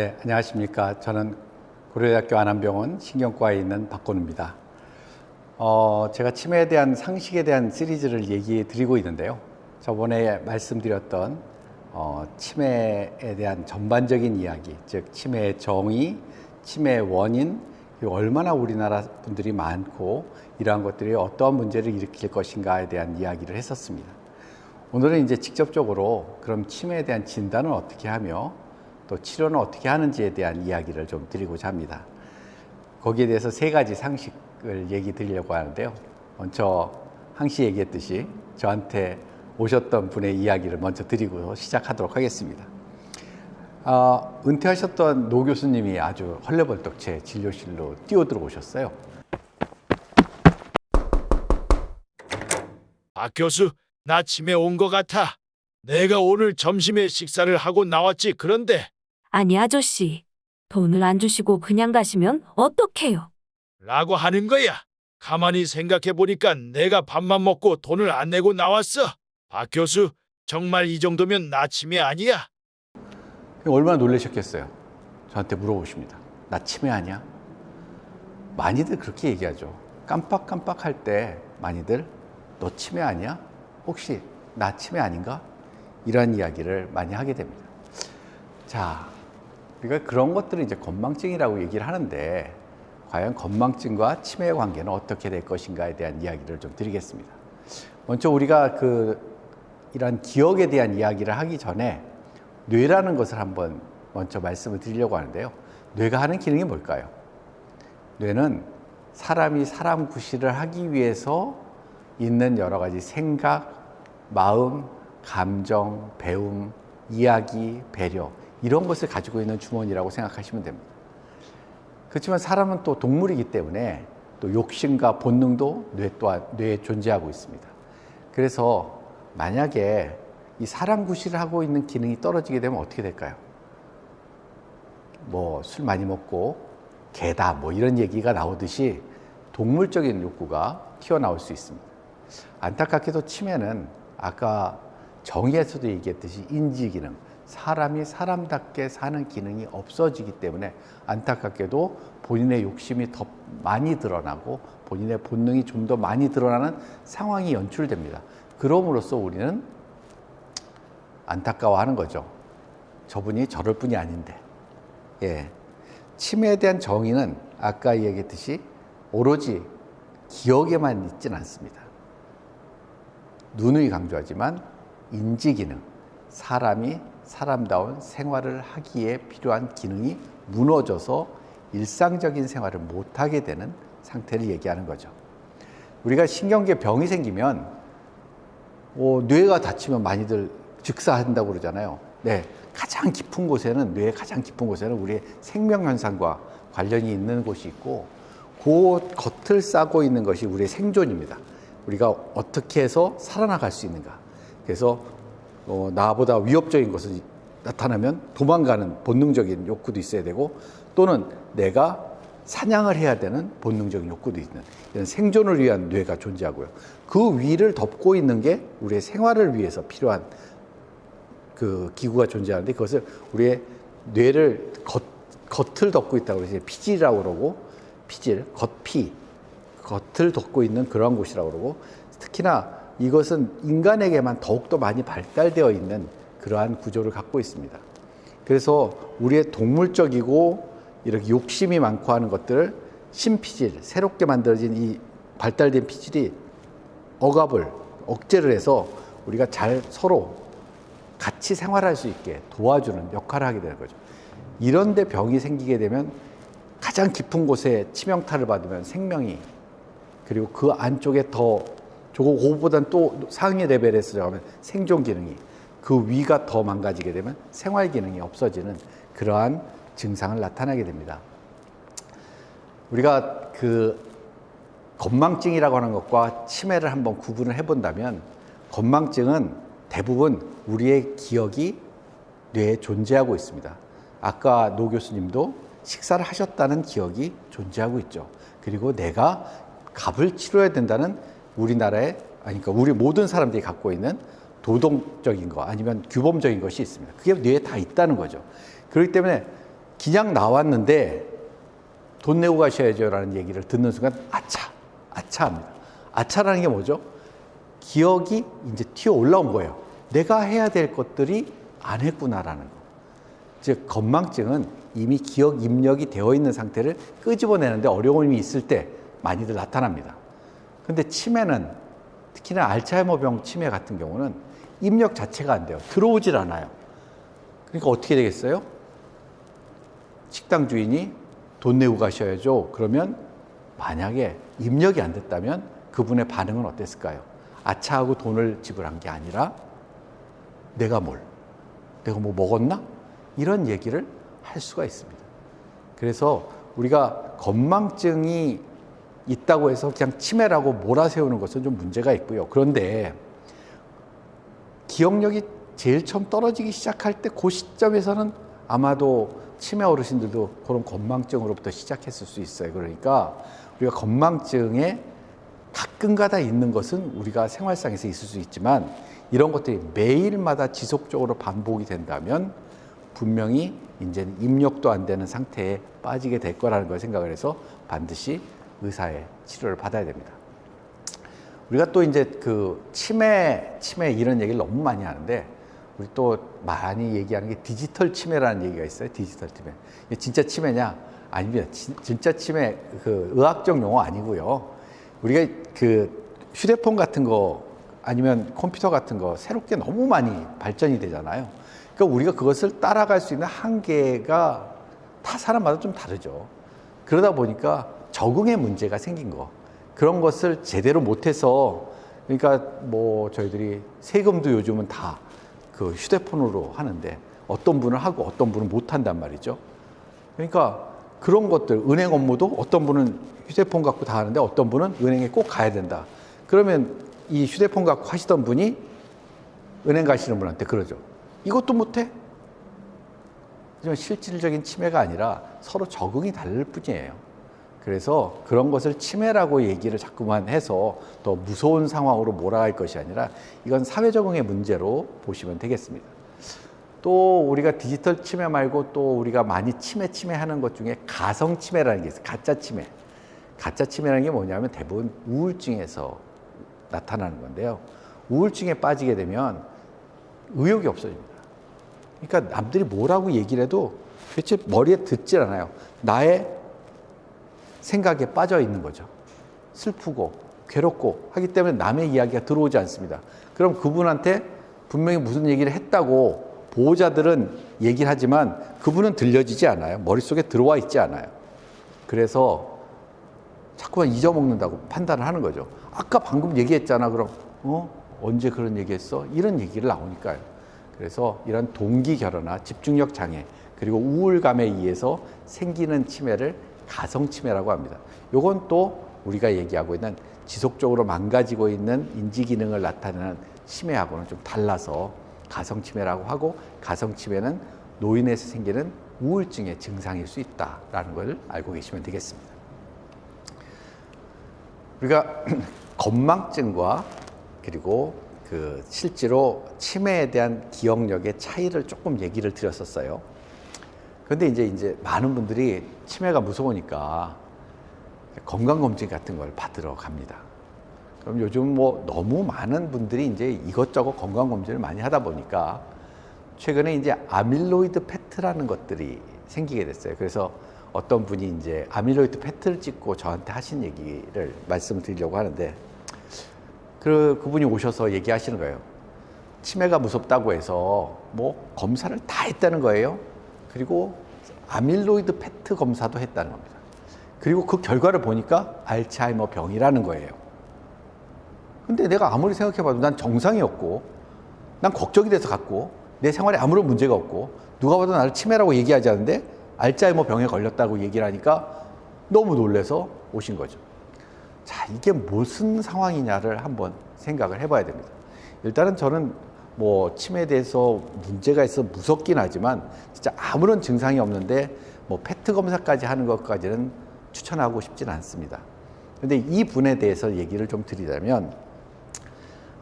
네, 안녕하십니까. 저는 고려대학교 안암병원 신경과에 있는 박건우입니다. 제가 치매에 대한 상식에 대한 시리즈를 얘기해 드리고 있는데요. 저번에 말씀드렸던 치매에 대한 전반적인 이야기, 즉 치매의 정의, 치매의 원인, 그리고 얼마나 우리나라 분들이 많고 이러한 것들이 어떠한 문제를 일으킬 것인가에 대한 이야기를 했었습니다. 오늘은 이제 직접적으로 그럼 치매에 대한 진단은 어떻게 하며 또 치료는 어떻게 하는지에 대한 이야기를 좀 드리고자 합니다. 거기에 대해서 세 가지 상식을 얘기 드리려고 하는데요. 먼저 항시 얘기했듯이 저한테 오셨던 분의 이야기를 먼저 드리고 시작하도록 하겠습니다. 은퇴하셨던 노 교수님이 아주 헐레벌떡 제 진료실로 뛰어들어오셨어요. 박 교수, 나 치매 온 것 같아. 내가 오늘 점심에 식사를 하고 나왔지. 그런데 아니 아저씨, 돈을 안 주시고 그냥 가시면 어떡해요? 라고 하는 거야. 가만히 생각해 보니까 내가 밥만 먹고 돈을 안 내고 나왔어. 박 교수, 정말 이 정도면 나 치매 아니야? 얼마나 놀라셨겠어요. 저한테 물어보십니다. 나 치매 아니야? 많이들 그렇게 얘기하죠. 깜빡깜빡할 때 많이들 너 치매 아니야? 혹시 나 치매 아닌가? 이런 이야기를 많이 하게 됩니다. 자, 우리가 그런 것들을 이제 건망증이라고 얘기를 하는데 과연 건망증과 치매의 관계는 어떻게 될 것인가에 대한 이야기를 좀 드리겠습니다. 먼저 우리가 이런 기억에 대한 이야기를 하기 전에 뇌라는 것을 한번 먼저 말씀을 드리려고 하는데요. 뇌가 하는 기능이 뭘까요? 뇌는 사람이 사람 구실을 하기 위해서 있는 여러 가지 생각, 마음, 감정, 배움, 이야기, 배려 이런 것을 가지고 있는 주머니라고 생각하시면 됩니다. 그렇지만 사람은 또 동물이기 때문에 또 욕심과 본능도 뇌에 존재하고 있습니다. 그래서 만약에 이 사람 구실을 하고 있는 기능이 떨어지게 되면 어떻게 될까요? 뭐 술 많이 먹고 개다 뭐 이런 얘기가 나오듯이 동물적인 욕구가 튀어나올 수 있습니다. 안타깝게도 치매는 아까 정의에서도 얘기했듯이 인지 기능, 사람이 사람답게 사는 기능이 없어지기 때문에 안타깝게도 본인의 욕심이 더 많이 드러나고 본인의 본능이 좀 더 많이 드러나는 상황이 연출됩니다. 그럼으로써 우리는 안타까워하는 거죠. 저분이 저럴 분이 아닌데. 예. 치매에 대한 정의는 아까 얘기했듯이 오로지 기억에만 있지는 않습니다. 누누이 강조하지만 인지 기능, 사람이 사람다운 생활을 하기에 필요한 기능이 무너져서 일상적인 생활을 못하게 되는 상태를 얘기하는 거죠. 우리가 신경계 병이 생기면 뇌가 다치면 많이들 즉사한다고 그러잖아요. 네, 가장 깊은 곳에는 뇌의 가장 깊은 곳에는 우리의 생명현상과 관련이 있는 곳이 있고 그 겉을 싸고 있는 것이 우리의 생존입니다. 우리가 어떻게 해서 살아나갈 수 있는가. 그래서 나보다 위협적인 것이 나타나면 도망가는 본능적인 욕구도 있어야 되고 또는 내가 사냥을 해야 되는 본능적인 욕구도 있는 이런 생존을 위한 뇌가 존재하고요. 그 위를 덮고 있는 게 우리의 생활을 위해서 필요한 그 기구가 존재하는데 그것을 우리의 뇌를 겉을 덮고 있다고 해서 피질이라고 그러고 피질, 겉을 덮고 있는 그러한 곳이라고 그러고 특히나 이것은 인간에게만 더욱더 많이 발달되어 있는 그러한 구조를 갖고 있습니다. 그래서 우리의 동물적이고 이렇게 욕심이 많고 하는 것들을 신피질, 새롭게 만들어진 이 발달된 피질이 억제를 해서 우리가 잘 서로 같이 생활할 수 있게 도와주는 역할을 하게 되는 거죠. 이런데 병이 생기게 되면 가장 깊은 곳에 치명타를 받으면 생명이 그리고 그 안쪽에 더 그거보다는 또 상위 레벨에서 들어가면 생존 기능이 그 위가 더 망가지게 되면 생활 기능이 없어지는 그러한 증상을 나타나게 됩니다. 우리가 건망증이라고 하는 것과 치매를 한번 구분을 해본다면 건망증은 대부분 우리의 기억이 뇌에 존재하고 있습니다. 아까 노 교수님도 식사를 하셨다는 기억이 존재하고 있죠. 그리고 내가 값을 치러야 된다는 우리나라의 그러니까 우리 모든 사람들이 갖고 있는 도덕적인 거 아니면 규범적인 것이 있습니다. 그게 뇌에 다 있다는 거죠. 그렇기 때문에 그냥 나왔는데 돈 내고 가셔야죠라는 얘기를 듣는 순간 아차합니다. 아차라는 게 뭐죠? 기억이 이제 튀어 올라온 거예요. 내가 해야 될 것들이 안 했구나라는 거. 즉 건망증은 이미 기억 입력이 되어 있는 상태를 끄집어내는데 어려움이 있을 때 많이들 나타납니다. 근데 치매는 특히나 알츠하이머병 치매 같은 경우는 입력 자체가 안 돼요. 들어오질 않아요. 그러니까 어떻게 되겠어요? 식당 주인이 돈 내고 가셔야죠. 그러면 만약에 입력이 안 됐다면 그분의 반응은 어땠을까요? 아차하고 돈을 지불한 게 아니라 내가 뭐 먹었나? 이런 얘기를 할 수가 있습니다. 그래서 우리가 건망증이 있다고 해서 그냥 치매라고 몰아세우는 것은 좀 문제가 있고요. 그런데 기억력이 제일 처음 떨어지기 시작할 때 그 시점에서는 아마도 치매 어르신들도 그런 건망증으로부터 시작했을 수 있어요. 그러니까 우리가 건망증에 가끔가다 있는 것은 우리가 생활상에서 있을 수 있지만 이런 것들이 매일마다 지속적으로 반복이 된다면 분명히 이제는 입력도 안 되는 상태에 빠지게 될 거라는 걸 생각을 해서 반드시 의사의 치료를 받아야 됩니다. 우리가 또 이제 그 치매 이런 얘기를 너무 많이 하는데 우리 또 많이 얘기하는 게 디지털 치매라는 얘기가 있어요. 디지털 치매. 이게 진짜 치매냐? 아닙니다. 진짜 치매 그 의학적 용어 아니고요. 우리가 그 휴대폰 같은 거 아니면 컴퓨터 같은 거 새롭게 너무 많이 발전이 되잖아요. 그러니까 우리가 그것을 따라갈 수 있는 한계가 다 사람마다 좀 다르죠. 그러다 보니까 적응의 문제가 생긴 거. 그런 것을 제대로 못해서 그러니까 뭐 저희들이 세금도 요즘은 다 그 휴대폰으로 하는데 어떤 분은 하고 어떤 분은 못 한단 말이죠. 그러니까 그런 것들 은행 업무도 어떤 분은 휴대폰 갖고 다 하는데 어떤 분은 은행에 꼭 가야 된다. 그러면 이 휴대폰 갖고 하시던 분이 은행 가시는 분한테 그러죠. 이것도 못해? 하지만 실질적인 치매가 아니라 서로 적응이 다를 뿐이에요. 그래서 그런 것을 치매라고 얘기를 자꾸만 해서 더 무서운 상황으로 몰아갈 것이 아니라 이건 사회 적응의 문제로 보시면 되겠습니다. 또 우리가 디지털 치매 말고 또 우리가 많이 치매하는 것 중에 가성 치매라는 게 있어요. 가짜 치매. 가짜 치매라는 게 뭐냐면 대부분 우울증에서 나타나는 건데요. 우울증에 빠지게 되면 의욕이 없어집니다. 그러니까 남들이 뭐라고 얘기를 해도 도대체 머리에 듣질 않아요. 나의 생각에 빠져 있는 거죠. 슬프고 괴롭고 하기 때문에 남의 이야기가 들어오지 않습니다. 그럼 그분한테 분명히 무슨 얘기를 했다고 보호자들은 얘기를 하지만 그분은 들려지지 않아요. 머릿속에 들어와 있지 않아요. 그래서 자꾸만 잊어먹는다고 판단을 하는 거죠. 아까 방금 얘기했잖아. 그럼 언제 그런 얘기했어? 이런 얘기를 나오니까요. 그래서 이런 동기 결여나 집중력 장애 그리고 우울감에 의해서 생기는 치매를 가성치매라고 합니다. 요건 또 우리가 얘기하고 있는 지속적으로 망가지고 있는 인지 기능을 나타내는 치매하고는 좀 달라서 가성치매라고 하고 가성치매는 노인에서 생기는 우울증의 증상일 수 있다라는 걸 알고 계시면 되겠습니다. 우리가 건망증과 그리고 그 실제로 치매에 대한 기억력의 차이를 조금 얘기를 드렸었어요. 그런데 이제 많은 분들이 치매가 무서우니까 건강검진 같은 걸 받으러 갑니다. 그럼 요즘 뭐 너무 많은 분들이 이제 이것저것 건강검진을 많이 하다 보니까 최근에 이제 아밀로이드 페트라는 것들이 생기게 됐어요. 그래서 어떤 분이 이제 아밀로이드 페트를 찍고 저한테 하신 얘기를 말씀을 드리려고 하는데 그분이 오셔서 얘기하시는 거예요. 치매가 무섭다고 해서 뭐 검사를 다 했다는 거예요. 그리고 아밀로이드 페트 검사도 했다는 겁니다. 그리고 그 결과를 보니까 알츠하이머 병이라는 거예요. 근데 내가 아무리 생각해봐도 난 정상이었고 난 걱정이 돼서 갔고 내 생활에 아무런 문제가 없고 누가 봐도 나를 치매라고 얘기하지 않는데 알츠하이머 병에 걸렸다고 얘기를 하니까 너무 놀라서 오신 거죠. 자, 이게 무슨 상황이냐를 한번 생각을 해봐야 됩니다. 일단은 저는 뭐 치매에 대해서 문제가 있어 무섭긴 하지만 진짜 아무런 증상이 없는데 뭐 페트 검사까지 하는 것까지는 추천하고 싶지는 않습니다. 그런데 이 분에 대해서 얘기를 좀 드리자면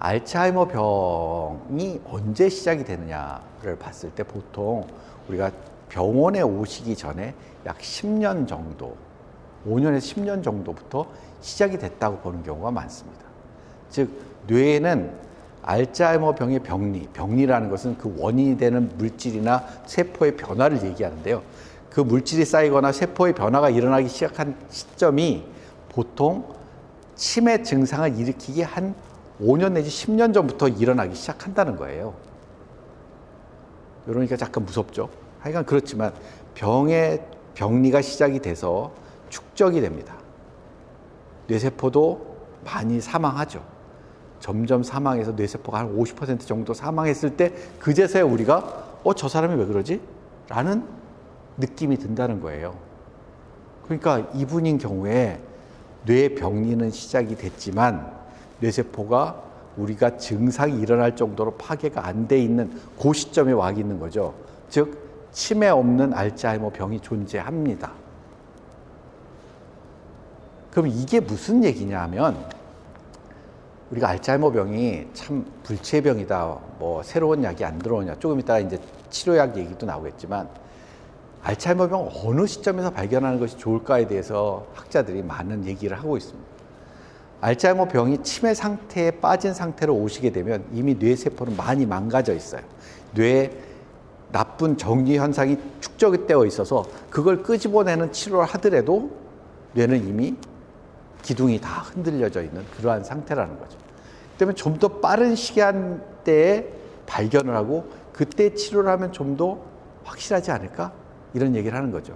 알츠하이머 병이 언제 시작이 되느냐를 봤을 때 보통 우리가 병원에 오시기 전에 약 10년 정도, 5년에서 10년 정도부터 시작이 됐다고 보는 경우가 많습니다. 즉, 뇌에는 알츠하이머 병의 병리라는 것은 그 원인이 되는 물질이나 세포의 변화를 얘기하는데요. 그 물질이 쌓이거나 세포의 변화가 일어나기 시작한 시점이 보통 치매 증상을 일으키기 한 5년 내지 10년 전부터 일어나기 시작한다는 거예요. 이러니까 잠깐 무섭죠. 하여간 그렇지만 병의 병리가 시작이 돼서 축적이 됩니다. 뇌세포도 많이 사망하죠. 점점 사망해서 뇌세포가 한 50% 정도 사망했을 때 그제서야 우리가 저 사람이 왜 그러지? 라는 느낌이 든다는 거예요. 그러니까 이분인 경우에 뇌 병리는 시작이 됐지만 뇌세포가 우리가 증상이 일어날 정도로 파괴가 안 돼 있는 그 시점에 와 있는 거죠. 즉 치매 없는 알츠하이머 병이 존재합니다. 그럼 이게 무슨 얘기냐 하면 우리가 알츠하이머 병이 참 불치병이다. 뭐 새로운 약이 안 들어오냐. 조금 이따가 이제 치료약 얘기도 나오겠지만 알츠하이머 병 어느 시점에서 발견하는 것이 좋을까에 대해서 학자들이 많은 얘기를 하고 있습니다. 알츠하이머 병이 치매 상태에 빠진 상태로 오시게 되면 이미 뇌세포는 많이 망가져 있어요. 뇌에 나쁜 정리 현상이 축적되어 있어서 그걸 끄집어내는 치료를 하더라도 뇌는 이미 기둥이 다 흔들려져 있는 그러한 상태라는 거죠. 그러면 좀 더 빠른 시간대에 발견을 하고 그때 치료를 하면 좀 더 확실하지 않을까? 이런 얘기를 하는 거죠.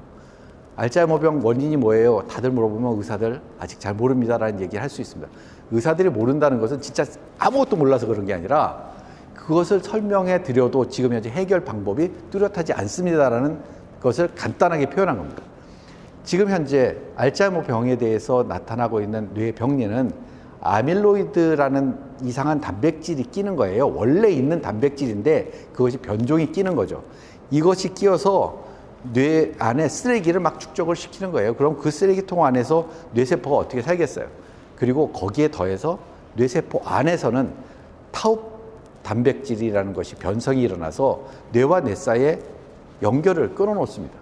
알츠하이머병 원인이 뭐예요? 다들 물어보면 의사들 아직 잘 모릅니다라는 얘기를 할 수 있습니다. 의사들이 모른다는 것은 진짜 아무것도 몰라서 그런 게 아니라 그것을 설명해 드려도 지금 현재 해결 방법이 뚜렷하지 않습니다라는 것을 간단하게 표현한 겁니다. 지금 현재 알츠하이머 병에 대해서 나타나고 있는 뇌 병리는 아밀로이드라는 이상한 단백질이 끼는 거예요. 원래 있는 단백질인데 그것이 변종이 끼는 거죠. 이것이 끼어서 뇌 안에 쓰레기를 막 축적을 시키는 거예요. 그럼 그 쓰레기통 안에서 뇌세포가 어떻게 살겠어요? 그리고 거기에 더해서 뇌세포 안에서는 타우 단백질이라는 것이 변성이 일어나서 뇌와 뇌 사이에 연결을 끊어놓습니다.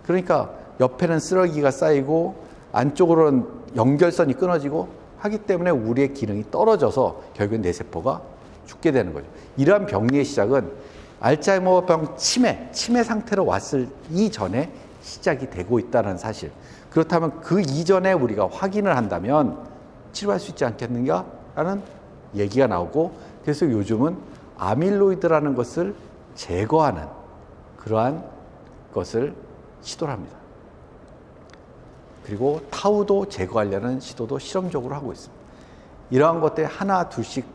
그러니까 옆에는 쓰레기가 쌓이고 안쪽으로는 연결선이 끊어지고 하기 때문에 우리의 기능이 떨어져서 결국엔 뇌세포가 죽게 되는 거죠. 이러한 병리의 시작은 알츠하이머병 치매 상태로 왔을 이전에 시작이 되고 있다는 사실. 그렇다면 그 이전에 우리가 확인을 한다면 치료할 수 있지 않겠는가라는 얘기가 나오고 그래서 요즘은 아밀로이드라는 것을 제거하는 그러한 것을 시도를 합니다. 그리고 타우도 제거하려는 시도도 실험적으로 하고 있습니다. 이러한 것들이 하나 둘씩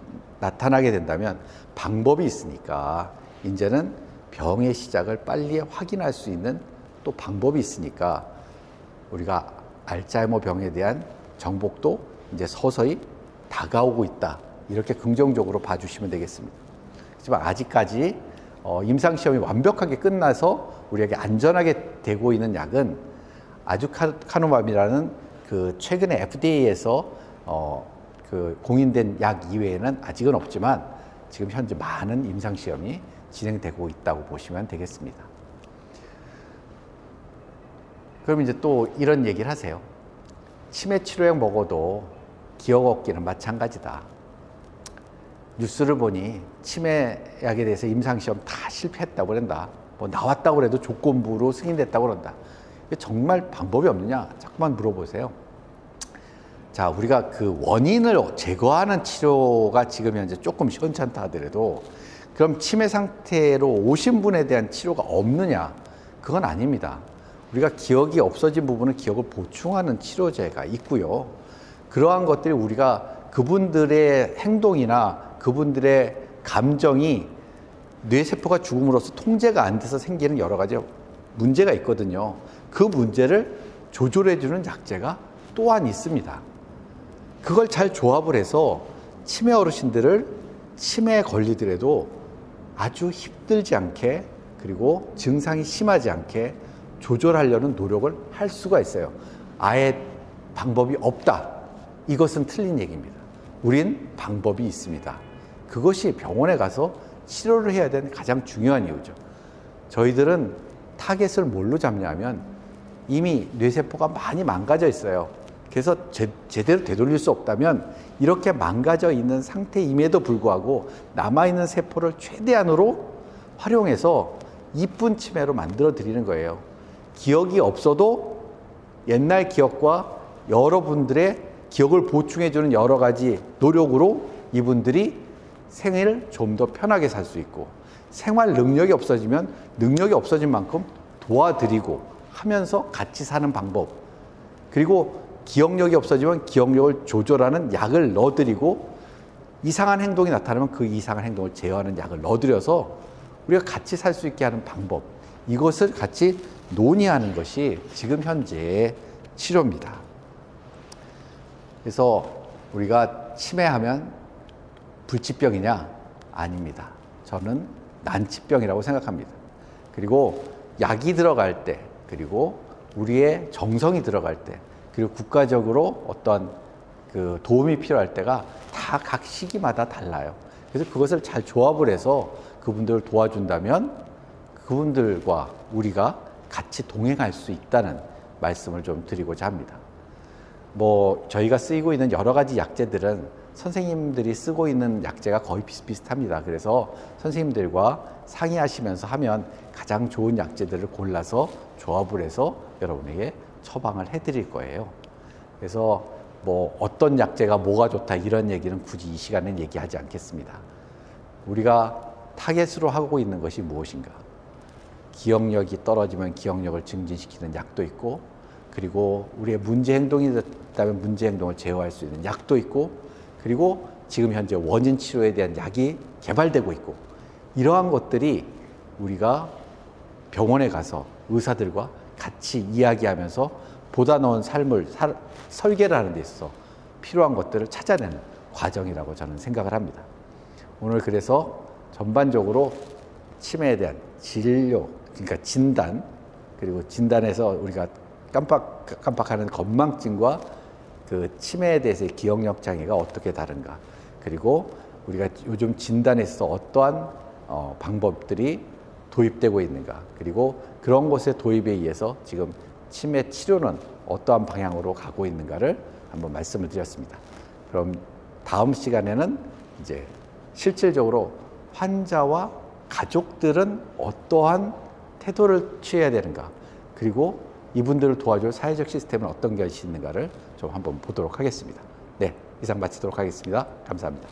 나타나게 된다면 방법이 있으니까 이제는 병의 시작을 빨리 확인할 수 있는 또 방법이 있으니까 우리가 알츠하이머 병에 대한 정복도 이제 서서히 다가오고 있다. 이렇게 긍정적으로 봐주시면 되겠습니다. 하지만 아직까지 임상시험이 완벽하게 끝나서 우리에게 안전하게 되고 있는 약은 아두카누맘이라는 그 최근에 FDA에서 그 공인된 약 이외에는 아직은 없지만 지금 현재 많은 임상시험이 진행되고 있다고 보시면 되겠습니다. 그럼 이제 또 이런 얘기를 하세요. 치매 치료약 먹어도 기억 얻기는 마찬가지다. 뉴스를 보니 치매약에 대해서 임상시험 다 실패했다고 그런다. 뭐 나왔다고 해도 조건부로 승인됐다고 그런다. 정말 방법이 없느냐? 자꾸만 물어보세요. 자, 우리가 그 원인을 제거하는 치료가 지금 현재 조금 시원찮다 하더라도 그럼 치매 상태로 오신 분에 대한 치료가 없느냐? 그건 아닙니다. 우리가 기억이 없어진 부분은 기억을 보충하는 치료제가 있고요. 그러한 것들이 우리가 그분들의 행동이나 그분들의 감정이 뇌세포가 죽음으로써 통제가 안 돼서 생기는 여러 가지 문제가 있거든요. 그 문제를 조절해주는 약제가 또한 있습니다. 그걸 잘 조합을 해서 치매 어르신들을 치매에 걸리더라도 아주 힘들지 않게 그리고 증상이 심하지 않게 조절하려는 노력을 할 수가 있어요. 아예 방법이 없다. 이것은 틀린 얘기입니다. 우린 방법이 있습니다. 그것이 병원에 가서 치료를 해야 되는 가장 중요한 이유죠. 저희들은 타겟을 뭘로 잡냐면 이미 뇌세포가 많이 망가져 있어요. 그래서 제대로 되돌릴 수 없다면 이렇게 망가져 있는 상태임에도 불구하고 남아있는 세포를 최대한으로 활용해서 이쁜 치매로 만들어 드리는 거예요. 기억이 없어도 옛날 기억과 여러분들의 기억을 보충해 주는 여러 가지 노력으로 이분들이 생을 좀 더 편하게 살 수 있고, 생활 능력이 없어지면 능력이 없어진 만큼 도와드리고 하면서 같이 사는 방법, 그리고 기억력이 없어지면 기억력을 조절하는 약을 넣어드리고, 이상한 행동이 나타나면 그 이상한 행동을 제어하는 약을 넣어드려서 우리가 같이 살 수 있게 하는 방법, 이것을 같이 논의하는 것이 지금 현재의 치료입니다. 그래서 우리가 치매하면 불치병이냐? 아닙니다. 저는 난치병이라고 생각합니다. 그리고 약이 들어갈 때, 그리고 우리의 정성이 들어갈 때, 그리고 국가적으로 어떤 그 도움이 필요할 때가 다 각 시기마다 달라요. 그래서 그것을 잘 조합을 해서 그분들을 도와준다면 그분들과 우리가 같이 동행할 수 있다는 말씀을 좀 드리고자 합니다. 저희가 쓰이고 있는 여러 가지 약제들은 선생님들이 쓰고 있는 약제가 거의 비슷비슷합니다. 그래서 선생님들과 상의하시면서 하면 가장 좋은 약제들을 골라서 조합을 해서 여러분에게 처방을 해드릴 거예요. 그래서 어떤 약제가 뭐가 좋다 이런 얘기는 굳이 이 시간엔 얘기하지 않겠습니다. 우리가 타겟으로 하고 있는 것이 무엇인가? 기억력이 떨어지면 기억력을 증진시키는 약도 있고, 그리고 우리의 문제 행동이 있다면 문제 행동을 제어할 수 있는 약도 있고, 그리고 지금 현재 원인 치료에 대한 약이 개발되고 있고, 이러한 것들이 우리가 병원에 가서 의사들과 같이 이야기하면서 보다 나은 삶을 설계를 하는 데 있어서 필요한 것들을 찾아내는 과정이라고 저는 생각을 합니다. 오늘 그래서 전반적으로 치매에 대한 진료, 그러니까 진단, 그리고 진단에서 우리가 깜빡하는 건망증과 그 치매에 대해서의 기억력 장애가 어떻게 다른가, 그리고 우리가 요즘 진단에서 어떠한 방법들이 도입되고 있는가, 그리고 그런 것의 도입에 의해서 지금 치매 치료는 어떠한 방향으로 가고 있는가를 한번 말씀을 드렸습니다. 그럼 다음 시간에는 이제 실질적으로 환자와 가족들은 어떠한 태도를 취해야 되는가, 그리고 이분들을 도와줄 사회적 시스템은 어떤 것이 있는가를 좀 한번 보도록 하겠습니다. 네, 이상 마치도록 하겠습니다. 감사합니다.